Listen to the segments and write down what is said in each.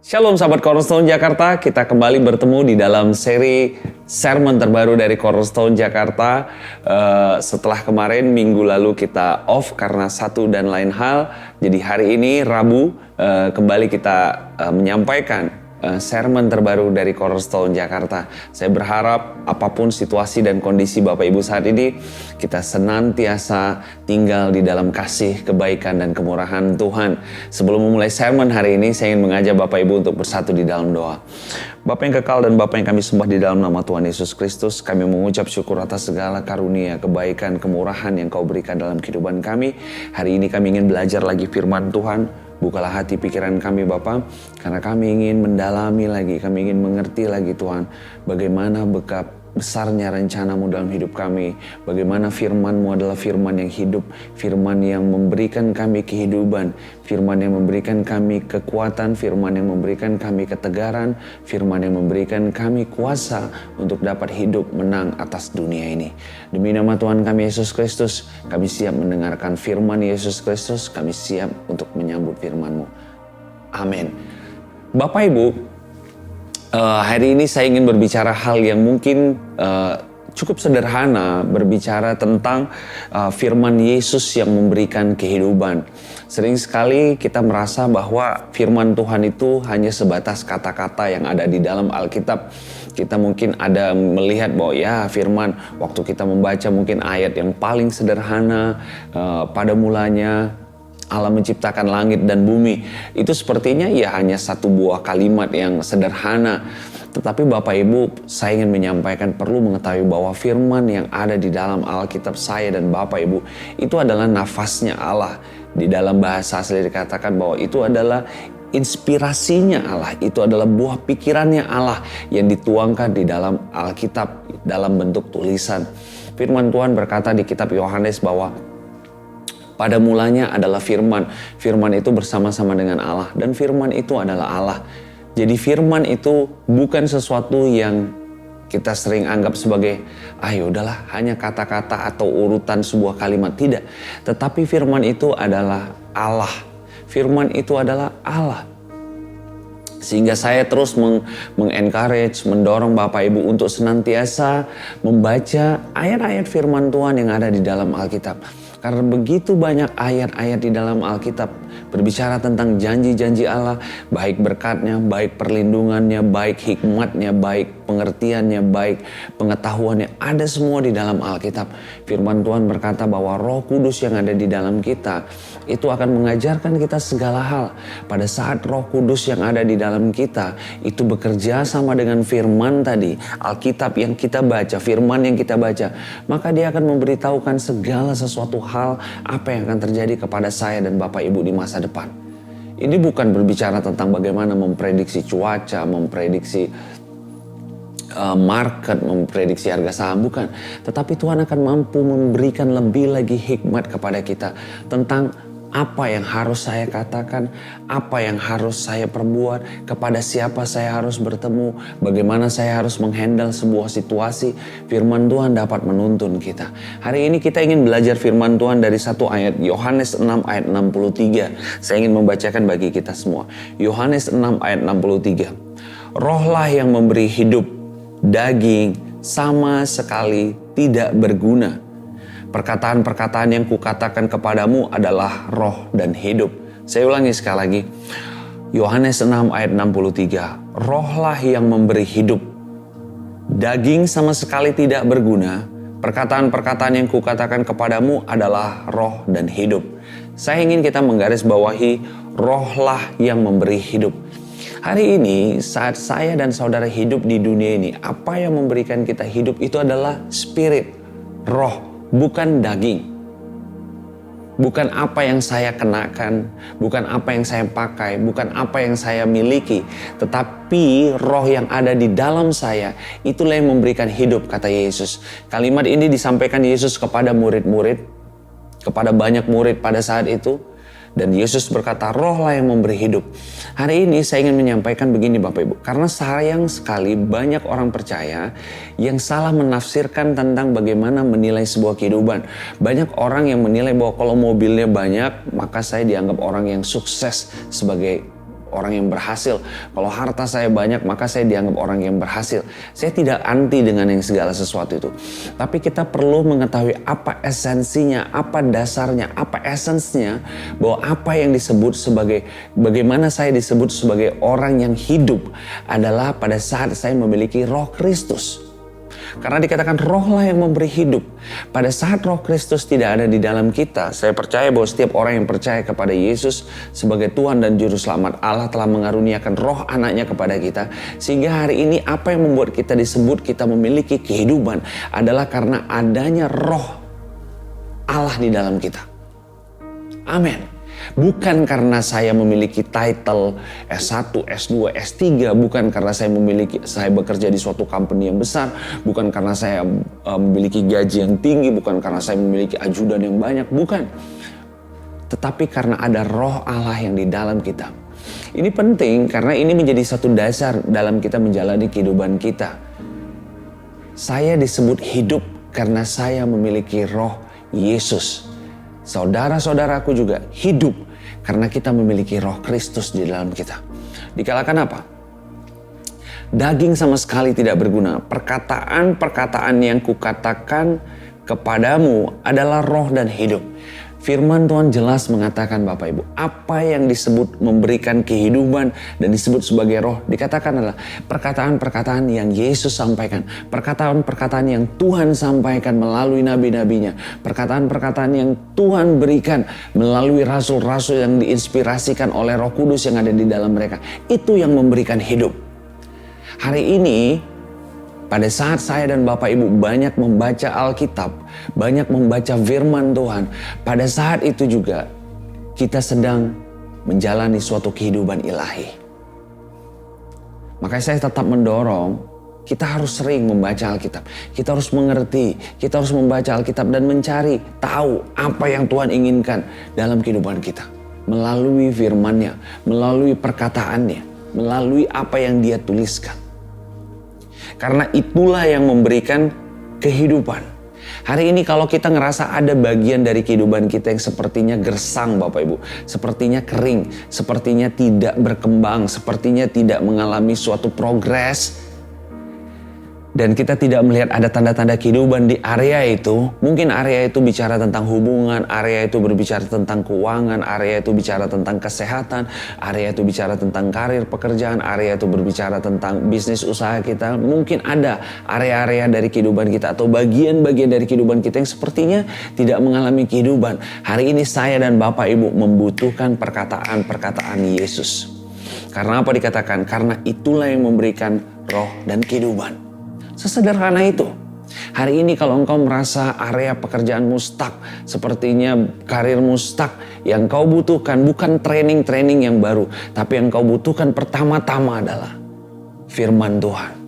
Shalom sahabat Cornerstone Jakarta, kita kembali bertemu di dalam seri sermon terbaru dari Cornerstone Jakarta. Setelah kemarin minggu lalu kita off karena satu dan lain hal, jadi hari ini Rabu kembali kita menyampaikan sermon terbaru dari Cornerstone Jakarta. Saya berharap apapun situasi dan kondisi Bapak Ibu saat ini, kita senantiasa tinggal di dalam kasih, kebaikan, dan kemurahan Tuhan. Sebelum memulai sermon hari ini, saya ingin mengajak Bapak Ibu untuk bersatu di dalam doa. Bapa yang kekal dan Bapa yang kami sembah di dalam nama Tuhan Yesus Kristus, kami mengucap syukur atas segala karunia, kebaikan, kemurahan yang Kau berikan dalam kehidupan kami. Hari ini kami ingin belajar lagi firman Tuhan. Bukalah hati pikiran kami Bapa, karena kami ingin mendalami lagi, kami ingin mengerti lagi Tuhan, bagaimana besarnya rencana-Mu dalam hidup kami. Bagaimana firman-Mu adalah firman yang hidup, firman yang memberikan kami kehidupan, firman yang memberikan kami kekuatan, firman yang memberikan kami ketegaran, firman yang memberikan kami kuasa untuk dapat hidup menang atas dunia ini. Demi nama Tuhan kami Yesus Kristus, kami siap mendengarkan firman Yesus Kristus, kami siap untuk menyambut firman-Mu. Amin. Bapak Ibu, hari ini saya ingin berbicara hal yang mungkin cukup sederhana, berbicara tentang firman Yesus yang memberikan kehidupan. Sering sekali kita merasa bahwa firman Tuhan itu hanya sebatas kata-kata yang ada di dalam Alkitab. Kita mungkin ada melihat bahwa ya firman, waktu kita membaca mungkin ayat yang paling sederhana, pada mulanya Allah menciptakan langit dan bumi. Itu sepertinya ya hanya satu buah kalimat yang sederhana. Tetapi Bapak Ibu, saya ingin menyampaikan perlu mengetahui bahwa firman yang ada di dalam Alkitab saya dan Bapak Ibu, itu adalah nafasnya Allah. Di dalam bahasa asli dikatakan bahwa itu adalah inspirasinya Allah. Itu adalah buah pikirannya Allah yang dituangkan di dalam Alkitab dalam bentuk tulisan. Firman Tuhan berkata di kitab Yohanes bahwa pada mulanya adalah firman. Firman itu bersama-sama dengan Allah. Dan firman itu adalah Allah. Jadi firman itu bukan sesuatu yang kita sering anggap sebagai yaudahlah hanya kata-kata atau urutan sebuah kalimat. Tidak. Tetapi firman itu adalah Allah. Firman itu adalah Allah. Sehingga saya terus mengencourage, mendorong Bapak Ibu untuk senantiasa membaca ayat-ayat firman Tuhan yang ada di dalam Alkitab. Karena begitu banyak ayat-ayat di dalam Alkitab berbicara tentang janji-janji Allah, baik berkatnya, baik perlindungannya, baik hikmatnya, baik pengertiannya, baik pengetahuannya, ada semua di dalam Alkitab. Firman Tuhan berkata bahwa Roh Kudus yang ada di dalam kita itu akan mengajarkan kita segala hal. Pada saat Roh Kudus yang ada di dalam kita itu bekerja sama dengan firman tadi, Alkitab yang kita baca, firman yang kita baca, maka dia akan memberitahukan segala sesuatu hal apa yang akan terjadi kepada saya dan Bapak Ibu di masa depan. Ini bukan berbicara tentang bagaimana memprediksi cuaca, memprediksi market, memprediksi harga saham, bukan. Tetapi Tuhan akan mampu memberikan lebih lagi hikmat kepada kita tentang apa yang harus saya katakan, apa yang harus saya perbuat, kepada siapa saya harus bertemu, bagaimana saya harus menghandle sebuah situasi. Firman Tuhan dapat menuntun kita. Hari ini kita ingin belajar firman Tuhan dari satu ayat, Yohanes 6 ayat 63. Saya ingin membacakan bagi kita semua. Yohanes 6 ayat 63. Rohlah yang memberi hidup, daging sama sekali tidak berguna. Perkataan-perkataan yang kukatakan kepadamu adalah roh dan hidup. Saya ulangi sekali lagi. Yohanes 6 ayat 63. Rohlah yang memberi hidup. Daging sama sekali tidak berguna. Perkataan-perkataan yang kukatakan kepadamu adalah roh dan hidup. Saya ingin kita menggarisbawahi rohlah yang memberi hidup. Hari ini saat saya dan saudara hidup di dunia ini, apa yang memberikan kita hidup itu adalah spirit, roh. Bukan daging, bukan apa yang saya kenakan, bukan apa yang saya pakai, bukan apa yang saya miliki, tetapi roh yang ada di dalam saya, itulah yang memberikan hidup, kata Yesus. Kalimat ini disampaikan Yesus kepada murid-murid, kepada banyak murid pada saat itu. Dan Yesus berkata, rohlah yang memberi hidup. Hari ini saya ingin menyampaikan begini Bapak Ibu. Karena sayang sekali banyak orang percaya yang salah menafsirkan tentang bagaimana menilai sebuah kehidupan. Banyak orang yang menilai bahwa kalau mobilnya banyak, maka saya dianggap orang yang sukses sebagai orang yang berhasil. Kalau harta saya banyak, maka saya dianggap orang yang berhasil. Saya tidak anti dengan yang segala sesuatu itu. Tapi kita perlu mengetahui apa esensinya, apa dasarnya, apa esensnya, bahwa apa yang disebut sebagai, bagaimana saya disebut sebagai orang yang hidup adalah pada saat saya memiliki Roh Kristus. Karena dikatakan rohlah yang memberi hidup. Pada saat Roh Kristus tidak ada di dalam kita, saya percaya bahwa setiap orang yang percaya kepada Yesus sebagai Tuhan dan Juru Selamat, Allah telah mengaruniakan roh anaknya kepada kita. Sehingga hari ini apa yang membuat kita disebut kita memiliki kehidupan adalah karena adanya roh Allah di dalam kita. Amin. Bukan karena saya memiliki title S1, S2, S3, bukan karena saya bekerja di suatu company yang besar, bukan karena saya memiliki gaji yang tinggi, bukan karena saya memiliki ajudan yang banyak, bukan. Tetapi karena ada roh Allah yang di dalam kita. Ini penting karena ini menjadi satu dasar dalam kita menjalani kehidupan kita. Saya disebut hidup karena saya memiliki roh Yesus. Saudara-saudaraku juga hidup karena kita memiliki Roh Kristus di dalam kita. Dikatakan apa? Daging sama sekali tidak berguna. Perkataan-perkataan yang kukatakan kepadamu adalah roh dan hidup. Firman Tuhan jelas mengatakan Bapak Ibu, apa yang disebut memberikan kehidupan dan disebut sebagai roh, dikatakan adalah perkataan-perkataan yang Yesus sampaikan, perkataan-perkataan yang Tuhan sampaikan melalui nabi-nabinya, perkataan-perkataan yang Tuhan berikan melalui rasul-rasul yang diinspirasikan oleh Roh Kudus yang ada di dalam mereka. Itu yang memberikan hidup. Hari ini pada saat saya dan Bapak Ibu banyak membaca Alkitab, banyak membaca firman Tuhan, pada saat itu juga kita sedang menjalani suatu kehidupan ilahi. Makanya saya tetap mendorong, kita harus sering membaca Alkitab. Kita harus mengerti, kita harus membaca Alkitab dan mencari tahu apa yang Tuhan inginkan dalam kehidupan kita. Melalui firman-Nya, melalui perkataannya, melalui apa yang Dia tuliskan. Karena itulah yang memberikan kehidupan. Hari ini kalau kita ngerasa ada bagian dari kehidupan kita yang sepertinya gersang Bapak Ibu. Sepertinya kering, sepertinya tidak berkembang, sepertinya tidak mengalami suatu progres. Dan kita tidak melihat ada tanda-tanda kehidupan di area itu. Mungkin area itu bicara tentang hubungan, area itu berbicara tentang keuangan, area itu bicara tentang kesehatan, area itu bicara tentang karir pekerjaan, area itu berbicara tentang bisnis usaha kita. Mungkin ada area-area dari kehidupan kita atau bagian-bagian dari kehidupan kita yang sepertinya tidak mengalami kehidupan. Hari ini saya dan Bapak Ibu membutuhkan perkataan-perkataan Yesus. Karena apa dikatakan? Karena itulah yang memberikan roh dan kehidupan. Sesederhana itu. Hari ini kalau engkau merasa area pekerjaanmu stuck, sepertinya karirmu stuck, yang kau butuhkan bukan training-training yang baru, tapi yang kau butuhkan pertama-tama adalah firman Tuhan.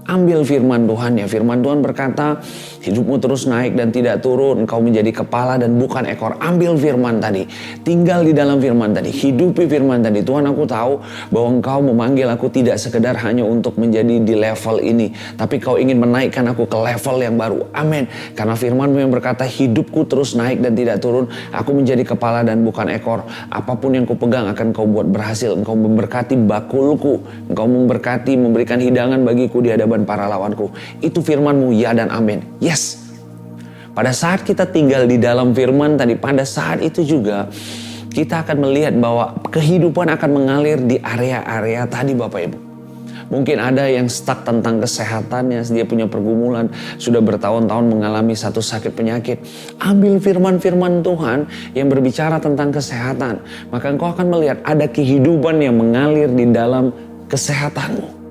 Ambil firman Tuhan ya. Firman Tuhan berkata, hidupmu terus naik dan tidak turun. Engkau menjadi kepala dan bukan ekor. Ambil firman tadi. Tinggal di dalam firman tadi. Hidupi firman tadi. Tuhan, aku tahu bahwa engkau memanggil aku tidak sekedar hanya untuk menjadi di level ini. Tapi kau ingin menaikkan aku ke level yang baru. Amin. Karena firman-Mu yang berkata, hidupku terus naik dan tidak turun. Aku menjadi kepala dan bukan ekor. Apapun yang kupegang akan kau buat berhasil. Engkau memberkati bakulku. Engkau memberkati, memberikan hidangan bagiku di hadapan para lawanku. Itu firman-Mu, ya dan amin. Yes. Pada saat kita tinggal di dalam firman tadi, pada saat itu juga kita akan melihat bahwa kehidupan akan mengalir di area-area tadi Bapak Ibu. Mungkin ada yang stuck tentang kesehatannya, dia punya pergumulan, sudah bertahun-tahun mengalami satu sakit penyakit. Ambil firman-firman Tuhan yang berbicara tentang kesehatan. Maka engkau akan melihat ada kehidupan yang mengalir di dalam kesehatanmu.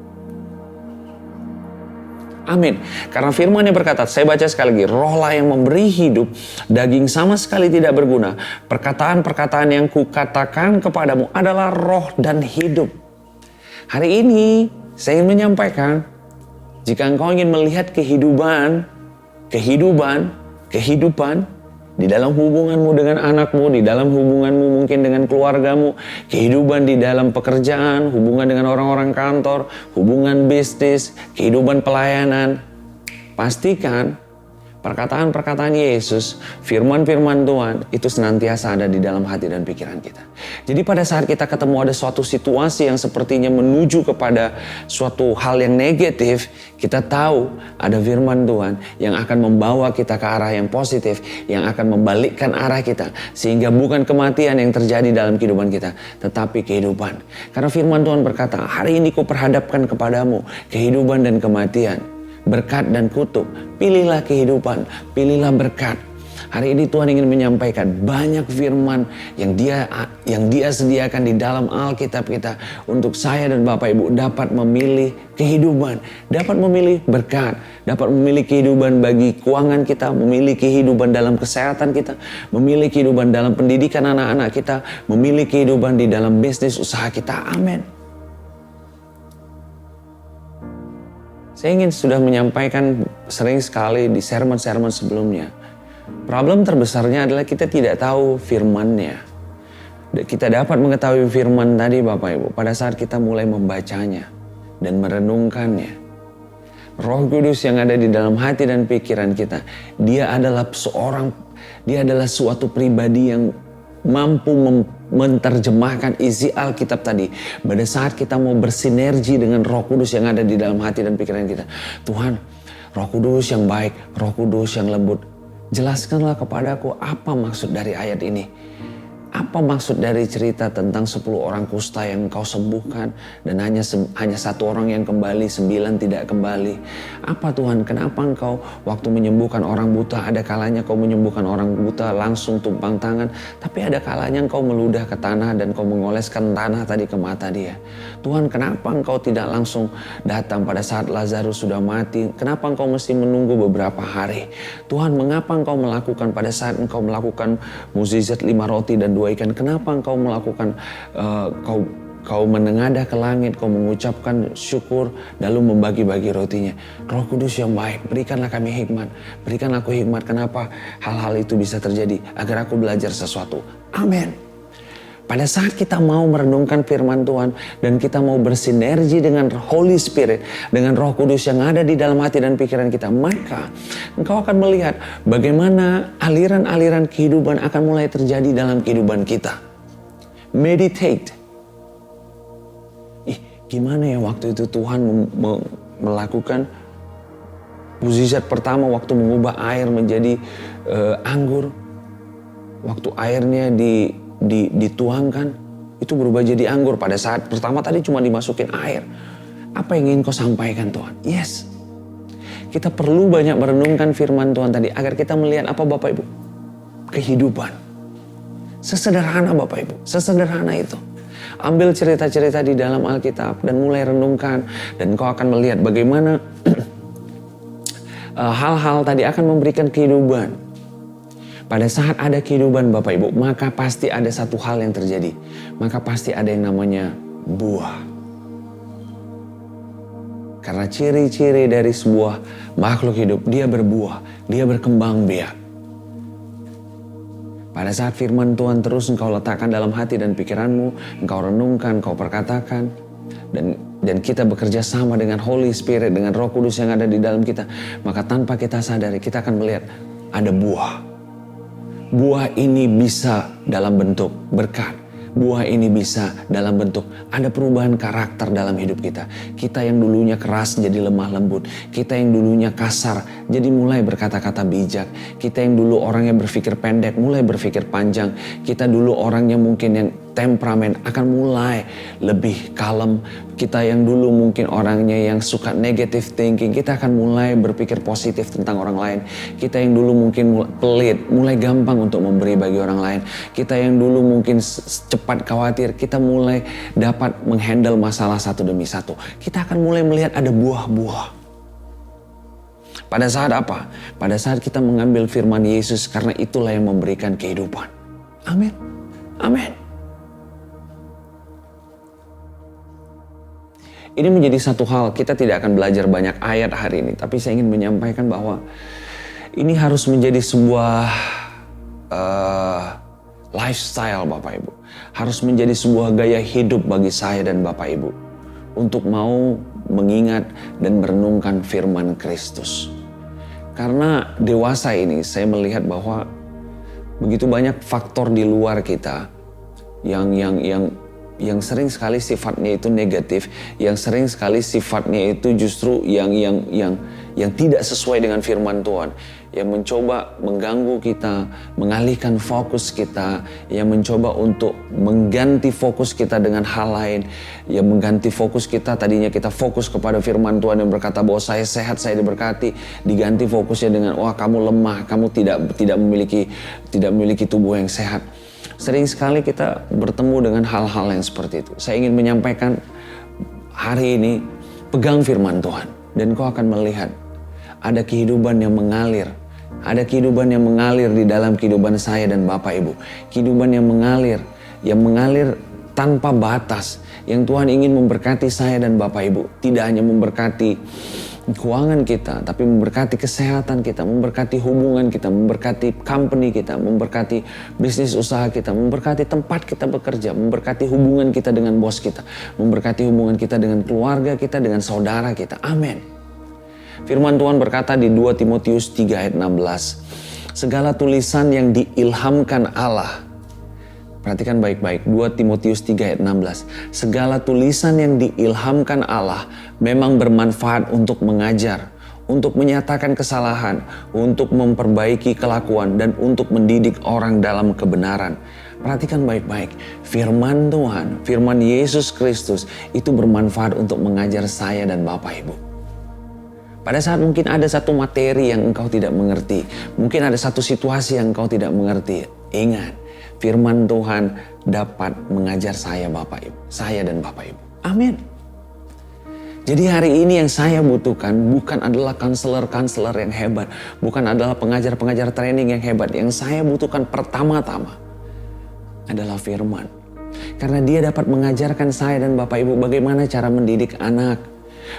Amin. Karena firman yang berkata, saya baca sekali lagi, rohlah yang memberi hidup, daging sama sekali tidak berguna. Perkataan-perkataan yang kukatakan kepadamu adalah roh dan hidup. Hari ini saya ingin menyampaikan, jika engkau ingin melihat kehidupan di dalam hubunganmu dengan anakmu, di dalam hubunganmu mungkin dengan keluargamu, kehidupan di dalam pekerjaan, hubungan dengan orang-orang kantor, hubungan bisnis, kehidupan pelayanan. Pastikan Perkataan-perkataan Yesus, firman-firman Tuhan itu senantiasa ada di dalam hati dan pikiran kita. Jadi pada saat kita ketemu ada suatu situasi yang sepertinya menuju kepada suatu hal yang negatif, kita tahu ada firman Tuhan yang akan membawa kita ke arah yang positif, yang akan membalikkan arah kita. Sehingga bukan kematian yang terjadi dalam kehidupan kita, tetapi kehidupan. Karena firman Tuhan berkata, hari ini kuperhadapkan kepadamu kehidupan dan kematian, berkat dan kutuk. Pilihlah kehidupan, pilihlah berkat. Hari ini Tuhan ingin menyampaikan banyak firman yang dia sediakan di dalam Alkitab kita untuk saya dan Bapak Ibu dapat memilih kehidupan, dapat memilih berkat, dapat memilih kehidupan bagi keuangan kita, memilih kehidupan dalam kesehatan kita, memilih kehidupan dalam pendidikan anak-anak kita, memilih kehidupan di dalam bisnis usaha kita. Amin. Saya ingin sudah menyampaikan sering sekali di sermon-sermon sebelumnya. Problem terbesarnya adalah kita tidak tahu firman-Nya. Kita dapat mengetahui firman tadi Bapak Ibu pada saat kita mulai membacanya dan merenungkannya. Roh Kudus yang ada di dalam hati dan pikiran kita, dia adalah suatu pribadi yang mampu menerjemahkan isi Alkitab tadi. Pada saat kita mau bersinergi dengan Roh Kudus yang ada di dalam hati dan pikiran kita. Tuhan, Roh Kudus yang baik, Roh Kudus yang lembut, jelaskanlah kepadaku apa maksud dari ayat ini. Apa maksud dari cerita tentang 10 orang kusta yang Engkau sembuhkan dan hanya satu orang yang kembali, 9 tidak kembali. Apa Tuhan, kenapa Engkau waktu menyembuhkan orang buta, ada kalanya Kau menyembuhkan orang buta langsung tumpang tangan, tapi ada kalanya Engkau meludah ke tanah dan Kau mengoleskan tanah tadi ke mata dia. Tuhan, kenapa Engkau tidak langsung datang pada saat Lazarus sudah mati? Kenapa Engkau mesti menunggu beberapa hari? Tuhan, mengapa Engkau melakukan pada saat Engkau melakukan mukjizat 5 roti dan 2 ikan, kenapa Engkau melakukan kau menengadah ke langit, Kau mengucapkan syukur lalu membagi-bagi rotinya. Roh Kudus yang baik, berikanlah kami hikmat, berikan aku hikmat kenapa hal-hal itu bisa terjadi agar aku belajar sesuatu. Amin. Pada saat kita mau merenungkan firman Tuhan dan kita mau bersinergi dengan Holy Spirit, dengan Roh Kudus yang ada di dalam hati dan pikiran kita, maka engkau akan melihat bagaimana aliran-aliran kehidupan akan mulai terjadi dalam kehidupan kita. Meditate. Gimana ya waktu itu Tuhan melakukan mukjizat pertama waktu mengubah air menjadi anggur. Waktu airnya dituangkan itu berubah jadi anggur. Pada saat pertama tadi cuma dimasukin air. Apa yang ingin Kau sampaikan Tuhan? Yes. Kita perlu banyak merenungkan firman Tuhan tadi agar kita melihat apa Bapak Ibu? Kehidupan. Sesederhana Bapak Ibu, sesederhana itu. Ambil cerita-cerita di dalam Alkitab dan mulai renungkan, dan Kau akan melihat bagaimana hal-hal tadi akan memberikan kehidupan. Pada saat ada kehidupan Bapak Ibu, maka pasti ada satu hal yang terjadi. Maka pasti ada yang namanya buah. Karena ciri-ciri dari sebuah makhluk hidup, dia berbuah, dia berkembang biak. Pada saat firman Tuhan terus engkau letakkan dalam hati dan pikiranmu, engkau renungkan, engkau perkatakan, dan kita bekerja sama dengan Holy Spirit, dengan Roh Kudus yang ada di dalam kita, maka tanpa kita sadari kita akan melihat ada buah. Buah ini bisa dalam bentuk berkat. Buah ini bisa dalam bentuk ada perubahan karakter dalam hidup kita. Kita yang dulunya keras jadi lemah lembut. Kita yang dulunya kasar jadi mulai berkata-kata bijak. Kita yang dulu orangnya berpikir pendek mulai berpikir panjang. Kita dulu orangnya mungkin yang temperamen akan mulai lebih kalem. Kita yang dulu mungkin orangnya yang suka negative thinking, kita akan mulai berpikir positif tentang orang lain. Kita yang dulu mungkin pelit, mulai gampang untuk memberi bagi orang lain. Kita yang dulu mungkin cepat khawatir, kita mulai dapat menghandle masalah satu demi satu. Kita akan mulai melihat ada buah-buah. Pada saat apa? Pada saat kita mengambil firman Yesus, karena itulah yang memberikan kehidupan. Amin. Amin. Ini menjadi satu hal, kita tidak akan belajar banyak ayat hari ini. Tapi saya ingin menyampaikan bahwa ini harus menjadi sebuah lifestyle Bapak Ibu. Harus menjadi sebuah gaya hidup bagi saya dan Bapak Ibu. Untuk mau mengingat dan merenungkan firman Kristus. Karena dewasa ini saya melihat bahwa begitu banyak faktor di luar kita yang sering sekali sifatnya itu negatif, yang sering sekali sifatnya itu justru yang tidak sesuai dengan firman Tuhan, yang mencoba mengganggu kita, mengalihkan fokus kita, yang mencoba untuk mengganti fokus kita dengan hal lain, yang mengganti fokus kita. Tadinya kita fokus kepada firman Tuhan yang berkata bahwa saya sehat, saya diberkati, diganti fokusnya dengan wah kamu lemah, kamu tidak memiliki tubuh yang sehat. Sering sekali kita bertemu dengan hal-hal yang seperti itu. Saya ingin menyampaikan hari ini, pegang firman Tuhan. Dan kau akan melihat ada kehidupan yang mengalir. Ada kehidupan yang mengalir di dalam kehidupan saya dan Bapak Ibu. Kehidupan yang mengalir tanpa batas. Yang Tuhan ingin memberkati saya dan Bapak Ibu. Tidak hanya memberkati keuangan kita, tapi memberkati kesehatan kita, memberkati hubungan kita, memberkati company kita, memberkati bisnis usaha kita, memberkati tempat kita bekerja, memberkati hubungan kita dengan bos kita, memberkati hubungan kita dengan keluarga kita, dengan saudara kita. Amin. Firman Tuhan berkata di 2 Timotius 3 ayat 16, segala tulisan yang diilhamkan Allah. Perhatikan baik-baik, 2 Timotius 3 ayat 16. Segala tulisan yang diilhamkan Allah memang bermanfaat untuk mengajar, untuk menyatakan kesalahan, untuk memperbaiki kelakuan, dan untuk mendidik orang dalam kebenaran. Perhatikan baik-baik, firman Tuhan, firman Yesus Kristus itu bermanfaat untuk mengajar saya dan Bapak Ibu. Pada saat mungkin ada satu materi yang engkau tidak mengerti, mungkin ada satu situasi yang engkau tidak mengerti, ingat, firman Tuhan dapat mengajar saya dan Bapak Ibu. Amin. Jadi hari ini yang saya butuhkan bukan adalah konselor-konselor yang hebat, bukan adalah pengajar-pengajar training yang hebat. Yang saya butuhkan pertama-tama adalah firman. Karena dia dapat mengajarkan saya dan Bapak Ibu bagaimana cara mendidik anak,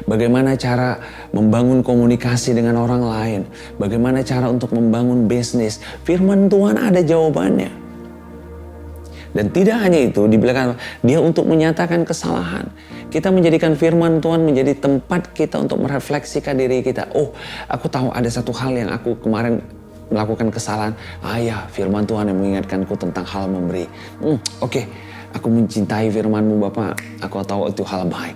bagaimana cara membangun komunikasi dengan orang lain, bagaimana cara untuk membangun bisnis. Firman Tuhan ada jawabannya. Dan tidak hanya itu, di belakang dia untuk menyatakan kesalahan. Kita menjadikan firman Tuhan menjadi tempat kita untuk merefleksikan diri kita. Oh, aku tahu ada satu hal yang aku kemarin melakukan kesalahan. Ya, firman Tuhan yang mengingatkanku tentang hal memberi. Oke, aku mencintai firman-Mu Bapak. Aku tahu itu hal baik.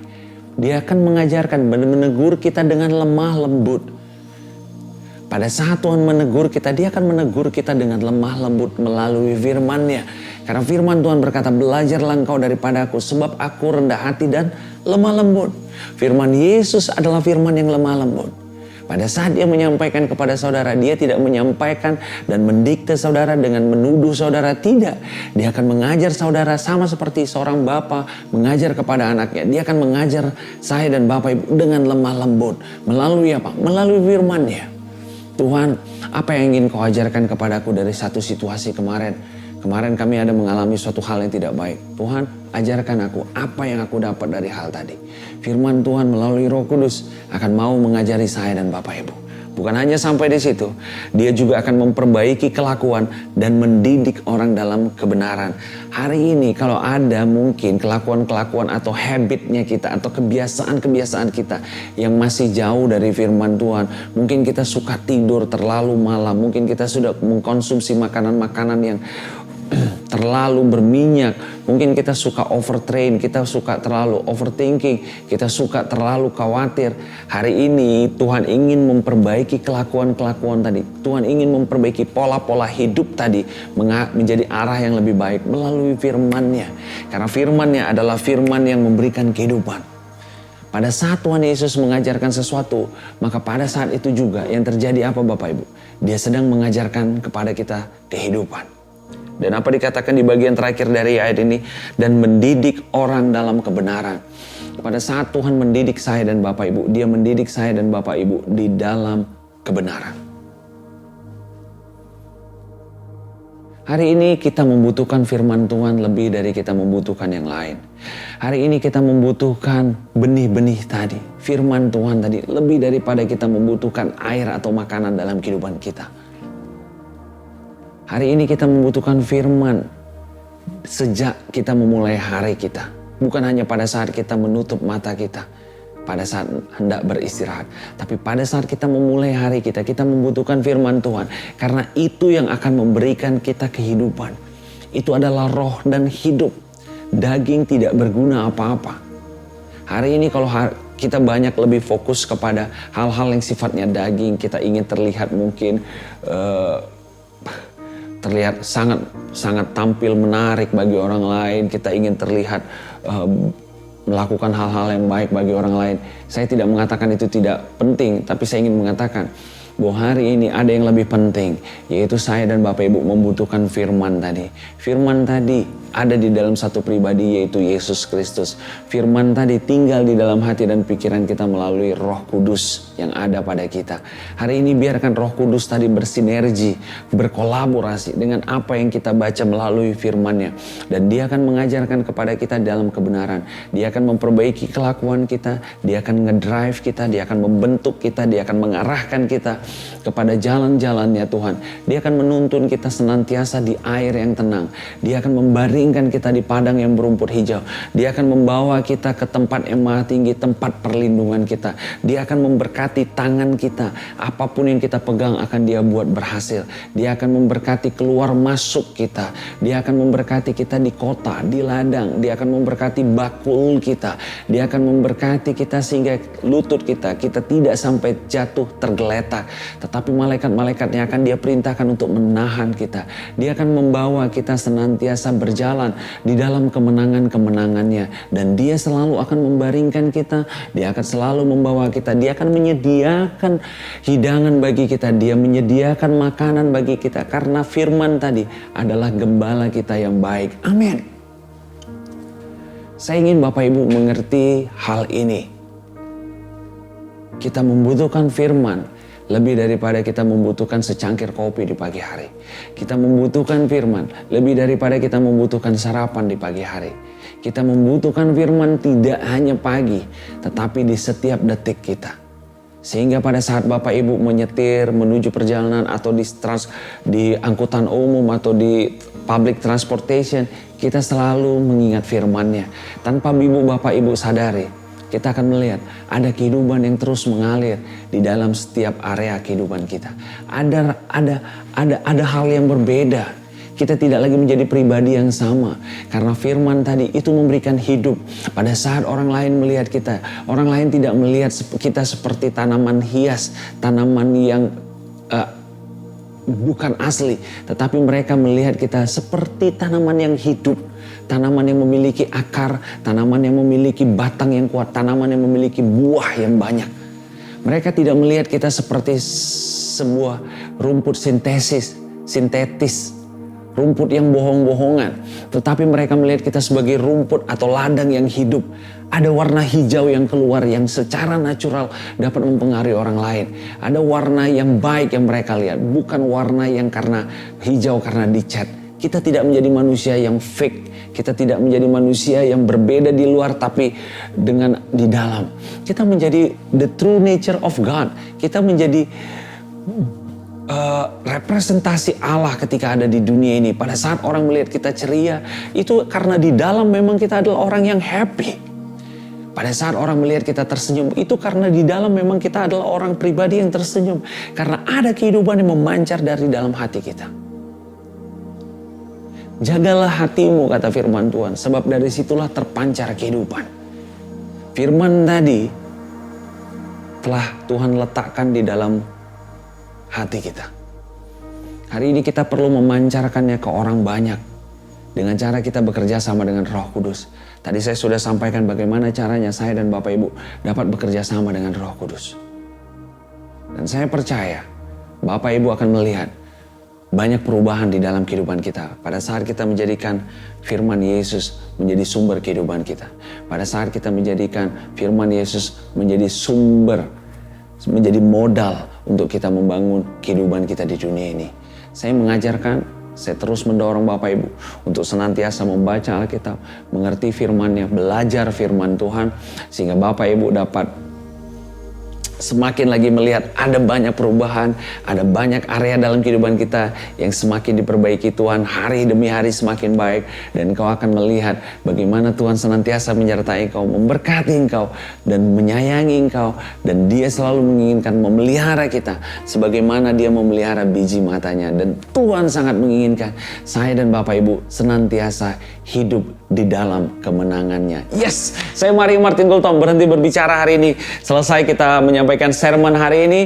Dia akan mengajarkan, menegur kita dengan lemah lembut. Pada saat Tuhan menegur kita, dia akan menegur kita dengan lemah lembut melalui firman-Nya. Karena firman Tuhan berkata, belajarlah engkau daripadaku sebab aku rendah hati dan lemah lembut. Firman Yesus adalah firman yang lemah lembut. Pada saat dia menyampaikan kepada saudara, dia tidak menyampaikan dan mendikte saudara dengan menuduh saudara. Tidak. Dia akan mengajar saudara sama seperti seorang bapa mengajar kepada anaknya. Dia akan mengajar saya dan Bapak Ibu dengan lemah lembut. Melalui apa? Melalui firman-Nya. Tuhan, apa yang ingin kau ajarkan kepadaku dari satu situasi kemarin? Kemarin kami ada mengalami suatu hal yang tidak baik. Tuhan, ajarkan aku apa yang aku dapat dari hal tadi. Firman Tuhan melalui Roh Kudus akan mau mengajari saya dan Bapak Ibu. Bukan hanya sampai di situ, dia juga akan memperbaiki kelakuan dan mendidik orang dalam kebenaran. Hari ini kalau ada mungkin kelakuan-kelakuan atau habitnya kita atau kebiasaan-kebiasaan kita yang masih jauh dari firman Tuhan. Mungkin kita suka tidur terlalu malam, mungkin kita sudah mengkonsumsi makanan-makanan yang terlalu berminyak, mungkin kita suka overtrain, kita suka terlalu overthinking, kita suka terlalu khawatir. Hari ini Tuhan ingin memperbaiki kelakuan-kelakuan tadi. Tuhan ingin memperbaiki pola-pola hidup tadi menjadi arah yang lebih baik melalui firman-Nya. Karena firman-Nya adalah firman yang memberikan kehidupan. Pada saat Tuhan Yesus mengajarkan sesuatu, maka pada saat itu juga yang terjadi apa Bapak Ibu? Dia sedang mengajarkan kepada kita kehidupan. Dan apa dikatakan di bagian terakhir dari ayat ini? Dan mendidik orang dalam kebenaran. Pada saat Tuhan mendidik saya dan Bapak Ibu, dia mendidik saya dan Bapak Ibu di dalam kebenaran. Hari ini kita membutuhkan firman Tuhan lebih dari kita membutuhkan yang lain. Hari ini kita membutuhkan benih-benih tadi. Firman Tuhan tadi lebih daripada kita membutuhkan air atau makanan dalam kehidupan kita. Hari ini kita membutuhkan firman sejak kita memulai hari kita. Bukan hanya pada saat kita menutup mata kita. pada saat hendak beristirahat. Tapi pada saat kita memulai hari kita membutuhkan firman Tuhan. Karena itu yang akan memberikan kita kehidupan. Itu adalah roh dan hidup. Daging tidak berguna apa-apa. Hari ini kalau kita banyak lebih fokus kepada hal-hal yang sifatnya daging, kita ingin terlihat mungkin terlihat sangat tampil menarik bagi orang lain, kita ingin terlihat melakukan hal-hal yang baik bagi orang lain. Saya tidak mengatakan itu tidak penting, tapi saya ingin mengatakan bahwa hari ini ada yang lebih penting, yaitu saya dan Bapak Ibu membutuhkan firman tadi. Firman tadi ada di dalam satu pribadi, yaitu Yesus Kristus. Firman tadi tinggal di dalam hati dan pikiran kita melalui Roh Kudus yang ada pada kita. Hari ini biarkan Roh Kudus tadi bersinergi, berkolaborasi dengan apa yang kita baca melalui firman-Nya. Dan Dia akan mengajarkan kepada kita dalam kebenaran. Dia akan memperbaiki kelakuan kita, Dia akan ngedrive kita, Dia akan membentuk kita, Dia akan mengarahkan kita kepada jalan-jalannya Tuhan. Dia akan menuntun kita senantiasa di air yang tenang. Dia akan membaringkan kita di padang yang berumput hijau. Dia akan membawa kita ke tempat yang maha tinggi, tempat perlindungan kita. Dia akan memberkati tangan kita. Apapun yang kita pegang akan Dia buat berhasil. Dia akan memberkati keluar masuk kita. Dia akan memberkati kita di kota, di ladang. Dia akan memberkati bakul kita. Dia akan memberkati kita sehingga lutut kita tidak sampai jatuh tergeletak. Tetapi malaikat-malaikatnya akan Dia perintahkan untuk menahan kita. Dia akan membawa kita senantiasa berjalan di dalam kemenangan-kemenangannya. Dan Dia selalu akan membaringkan kita. Dia akan selalu membawa kita. Dia akan menyediakan hidangan bagi kita. Dia menyediakan makanan bagi kita. Karena firman tadi adalah gembala kita yang baik. Amin. Saya ingin Bapak Ibu mengerti hal ini. Kita membutuhkan firman lebih daripada kita membutuhkan secangkir kopi di pagi hari. Kita membutuhkan firman lebih daripada kita membutuhkan sarapan di pagi hari. Kita membutuhkan firman tidak hanya pagi, tetapi di setiap detik kita. Sehingga pada saat Bapak Ibu menyetir menuju perjalanan atau di angkutan umum atau di public transportation, kita selalu mengingat firman-Nya. Tanpa Bapak Ibu sadari, kita akan melihat ada kehidupan yang terus mengalir di dalam setiap area kehidupan kita. Ada hal yang berbeda. Kita tidak lagi menjadi pribadi yang sama. Karena firman tadi itu memberikan hidup. Pada saat orang lain melihat kita, orang lain tidak melihat kita seperti tanaman hias, tanaman yang bukan asli. Tetapi mereka melihat kita seperti tanaman yang hidup. Tanaman yang memiliki akar, tanaman yang memiliki batang yang kuat, tanaman yang memiliki buah yang banyak. Mereka tidak melihat kita seperti sebuah rumput sintetis, rumput yang bohong-bohongan. Tetapi mereka melihat kita sebagai rumput atau ladang yang hidup. Ada warna hijau yang keluar yang secara natural dapat mempengaruhi orang lain. Ada warna yang baik yang mereka lihat, bukan warna yang karena hijau karena dicat. Kita tidak menjadi manusia yang fake. Kita tidak menjadi manusia yang berbeda di luar tapi dengan di dalam. Kita menjadi the true nature of God. Kita menjadi representasi Allah ketika ada di dunia ini. Pada saat orang melihat kita ceria, itu karena di dalam memang kita adalah orang yang happy. Pada saat orang melihat kita tersenyum, itu karena di dalam memang kita adalah orang pribadi yang tersenyum. Karena ada kehidupan yang memancar dari dalam hati kita. Jagalah hatimu, kata firman Tuhan, sebab dari situlah terpancar kehidupan. Firman tadi telah Tuhan letakkan di dalam hati kita. Hari ini kita perlu memancarkannya ke orang banyak dengan cara kita bekerja sama dengan Roh Kudus. Tadi saya sudah sampaikan bagaimana caranya saya dan Bapak Ibu dapat bekerja sama dengan Roh Kudus. Dan saya percaya Bapak Ibu akan melihat banyak perubahan di dalam kehidupan kita. Pada saat kita menjadikan firman Yesus menjadi sumber kehidupan kita. Pada saat kita menjadikan firman Yesus menjadi sumber, menjadi modal untuk kita membangun kehidupan kita di dunia ini. Saya mengajarkan, saya terus mendorong Bapak Ibu untuk senantiasa membaca Alkitab, mengerti firman-Nya, belajar firman Tuhan. Sehingga Bapak Ibu dapat semakin lagi melihat ada banyak perubahan, ada banyak area dalam kehidupan kita yang semakin diperbaiki Tuhan, hari demi hari semakin baik, dan Engkau akan melihat bagaimana Tuhan senantiasa menyertai Engkau, memberkati Engkau, dan menyayangi Engkau, dan Dia selalu menginginkan memelihara kita sebagaimana Dia memelihara biji matanya. Dan Tuhan sangat menginginkan saya dan Bapak Ibu senantiasa hidup di dalam kemenangannya. Yes, saya Mario Martin Gultom berhenti berbicara hari ini. Selesai kita menyampaikan sermon hari ini.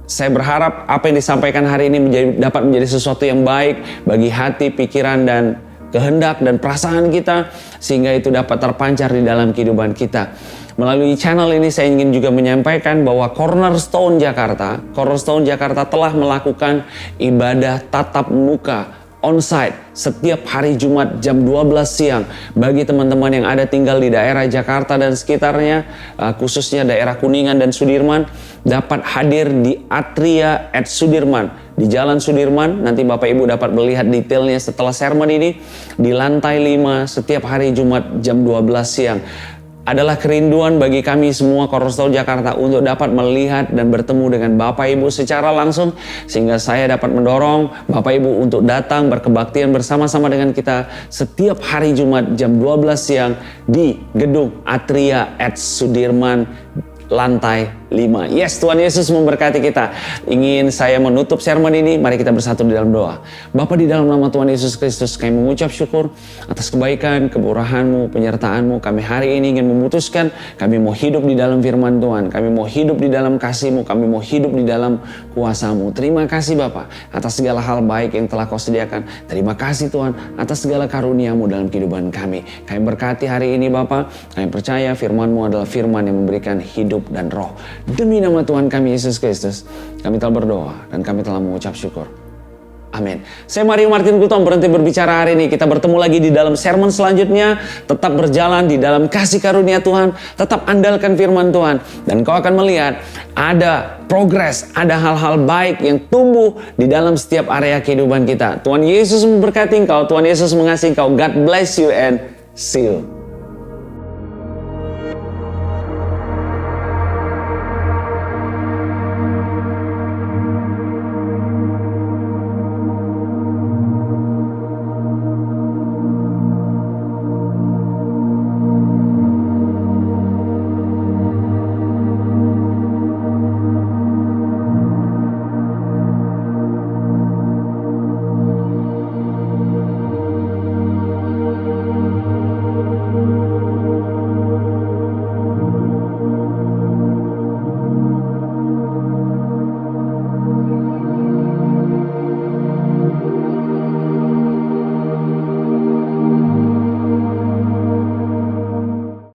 Saya berharap apa yang disampaikan hari ini dapat menjadi sesuatu yang baik bagi hati, pikiran, dan kehendak dan perasaan kita, sehingga itu dapat terpancar di dalam kehidupan kita. Melalui channel ini saya ingin juga menyampaikan bahwa Cornerstone Jakarta telah melakukan ibadah tatap muka onsite setiap hari Jumat jam 12 siang bagi teman-teman yang ada tinggal di daerah Jakarta dan sekitarnya, khususnya daerah Kuningan dan Sudirman, dapat hadir di Atria at Sudirman di Jalan Sudirman. Nanti Bapak Ibu dapat melihat detailnya setelah sermon ini di lantai 5 setiap hari Jumat jam 12 siang. Adalah kerinduan bagi kami semua Cornerstone Jakarta untuk dapat melihat dan bertemu dengan Bapak Ibu secara langsung, sehingga saya dapat mendorong Bapak Ibu untuk datang berkebaktian bersama-sama dengan kita setiap hari Jumat jam 12 siang di gedung Atria at Sudirman lantai 5. Yes, Tuhan Yesus memberkati kita. Ingin saya menutup sermon ini, mari kita bersatu di dalam doa. Bapa, di dalam nama Tuhan Yesus Kristus, kami mengucap syukur atas kebaikan, kemurahan-Mu, penyertaan-Mu. Kami hari ini ingin memutuskan, kami mau hidup di dalam firman Tuhan. Kami mau hidup di dalam kasih-Mu. Kami mau hidup di dalam kuasa-Mu. Terima kasih Bapa atas segala hal baik yang telah Kau sediakan. Terima kasih Tuhan atas segala karunia-Mu dalam kehidupan kami. Kami berkati hari ini Bapa. Kami percaya firman-Mu adalah firman yang memberikan hidup dan roh. Demi nama Tuhan kami Yesus Kristus, kami telah berdoa dan kami telah mengucap syukur. Amin. Saya Mario Martin Gultom berhenti berbicara hari ini. Kita bertemu lagi di dalam sermon selanjutnya. Tetap berjalan di dalam kasih karunia Tuhan. Tetap andalkan firman Tuhan. Dan kau akan melihat ada progres, ada hal-hal baik yang tumbuh di dalam setiap area kehidupan kita. Tuhan Yesus memberkati engkau. Tuhan Yesus mengasihi engkau. God bless you and see you.